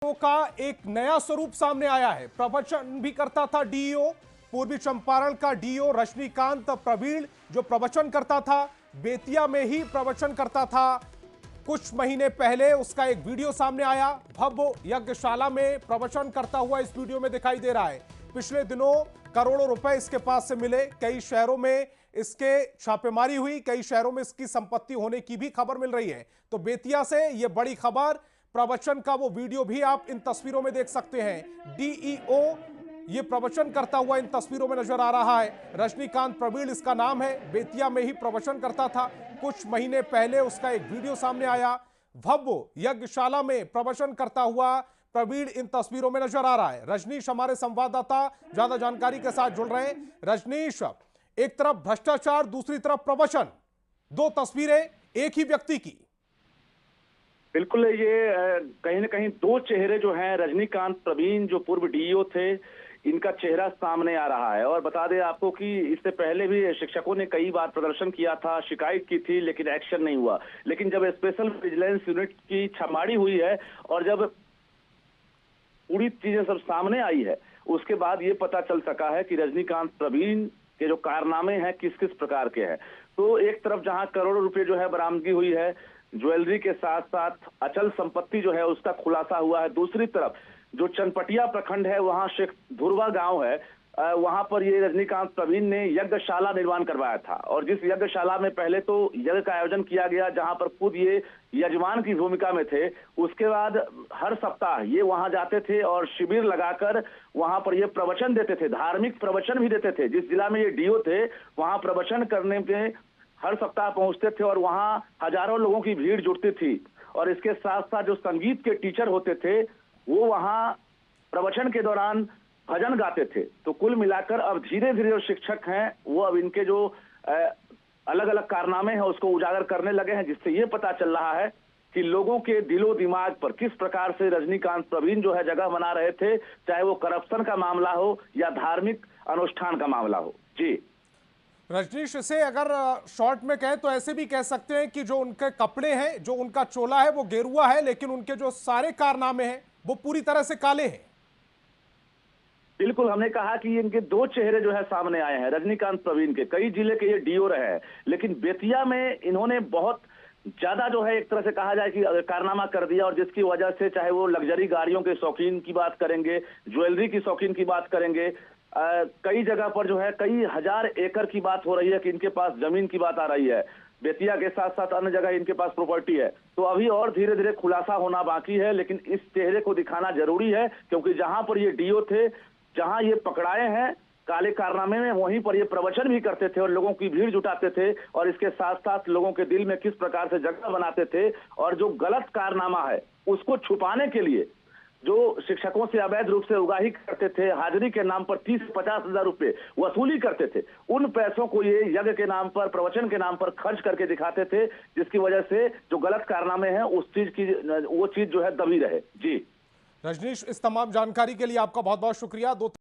DEO का एक नया स्वरूप सामने आया है। प्रवचन भी करता था डीईओ, पूर्वी चंपारण का डीईओ रजनीकांत प्रवीण जो प्रवचन करता था, बेतिया में ही प्रवचन करता था। कुछ महीने पहले उसका एक वीडियो सामने आया, भव्य यज्ञशाला में प्रवचन करता हुआ इस वीडियो में दिखाई दे रहा है। पिछले दिनों करोड़ों रुपए इसके पास से मिले, कई शहरों में इसके छापेमारी हुई, कई शहरों में इसकी संपत्ति होने की भी खबर मिल रही है। तो बेतिया से यह बड़ी खबर, प्रवचन का वो वीडियो भी आप इन तस्वीरों में देख सकते हैं। डीईओ ये प्रवचन करता हुआ इन तस्वीरों में नजर आ रहा है। रजनीकांत प्रवीण इसका नाम है, बेतिया में ही प्रवचन करता था। कुछ महीने पहले उसका एक वीडियो सामने आया, भव्य यज्ञशाला में प्रवचन करता हुआ प्रवीण इन तस्वीरों में नजर आ रहा है। रजनीश हमारे संवाददाता ज्यादा जानकारी के साथ जुड़ रहे हैं। रजनीश, एक तरफ भ्रष्टाचार, दूसरी तरफ प्रवचन, दो तस्वीरें एक ही व्यक्ति की। बिल्कुल, ये कहीं ना कहीं दो चेहरे जो हैं, रजनीकांत प्रवीण जो पूर्व डीईओ थे, इनका चेहरा सामने आ रहा है। और बता दें आपको कि इससे पहले भी शिक्षकों ने कई बार प्रदर्शन किया था, शिकायत की थी, लेकिन एक्शन नहीं हुआ। लेकिन जब स्पेशल विजिलेंस यूनिट की छापेमारी हुई है और जब पूरी चीजें सब सामने आई है, उसके बाद ये पता चल सका है कि रजनीकांत प्रवीण के जो कारनामे हैं किस किस प्रकार के हैं। तो एक तरफ जहां करोड़ों रुपए जो है बरामदगी हुई है, ज्वेलरी के साथ साथ अचल संपत्ति जो है उसका खुलासा हुआ है। दूसरी तरफ जो चनपटिया प्रखंड है, वहां शेख धुरवा गांव है, वहां पर ये रजनीकांत प्रवीण ने यज्ञशाला निर्माण करवाया था। और जिस यज्ञशाला में पहले तो यज्ञ का आयोजन किया गया, जहां पर खुद ये यजमान की भूमिका में थे, उसके बाद हर सप्ताह ये वहां जाते थे और शिविर लगाकर वहां पर ये प्रवचन देते थे, धार्मिक प्रवचन भी देते थे। जिस जिला में ये डीओ थे, वहां प्रवचन करने में हर सप्ताह पहुंचते थे और वहां हजारों लोगों की भीड़ जुटती थी। और इसके साथ साथ जो संगीत के टीचर होते थे, वो वहां प्रवचन के दौरान भजन गाते थे। तो कुल मिलाकर अब धीरे धीरे जो शिक्षक हैं, वो अब इनके जो अलग अलग कारनामे हैं उसको उजागर करने लगे हैं, जिससे ये पता चल रहा है कि लोगों के दिलो दिमाग पर किस प्रकार से रजनीकांत प्रवीण जो है जगह बना रहे थे, चाहे वो करप्शन का मामला हो या धार्मिक अनुष्ठान का मामला हो। जी रजनीश, इसे अगर शॉर्ट में कहें तो ऐसे भी कह सकते हैं कि जो उनके कपड़े हैं, जो उनका चोला है वो गेरुआ है, लेकिन उनके जो सारे कारनामे हैं वो पूरी तरह से काले हैं। बिल्कुल, हमने कहा कि इनके दो चेहरे जो है सामने आए हैं। रजनीकांत प्रवीण के कई जिले के ये डीओ रहे हैं, लेकिन बेतिया में इन्होंने बहुत ज्यादा जो है एक तरह से कहा जाए कि कारनामा कर दिया। और जिसकी वजह से चाहे वो लग्जरी गाड़ियों के शौकीन की बात करेंगे, ज्वेलरी की शौकीन की बात करेंगे, कई जगह पर जो है कई हजार एकड़ की बात हो रही है कि इनके पास जमीन की बात आ रही है। बेतिया के साथ साथ अन्य जगह इनके पास प्रॉपर्टी है। तो अभी और धीरे धीरे खुलासा होना बाकी है, लेकिन इस चेहरे को दिखाना जरूरी है, क्योंकि जहां पर ये डीओ थे, जहां ये पकड़ाए हैं काले कारनामे में, वहीं पर ये प्रवचन भी करते थे और लोगों की भीड़ जुटाते थे। और इसके साथ साथ लोगों के दिल में किस प्रकार से जगह बनाते थे, और जो गलत कारनामा है उसको छुपाने के लिए जो शिक्षकों से अवैध रूप से उगाही करते थे, हाजिरी के नाम पर 30 से 50 हजार रुपए वसूली करते थे, उन पैसों को ये यज्ञ के नाम पर, प्रवचन के नाम पर खर्च करके दिखाते थे, जिसकी वजह से जो गलत कारनामे हैं उस चीज की वो चीज जो है दबी रहे। जी रजनीश, इस तमाम जानकारी के लिए आपका बहुत बहुत शुक्रिया।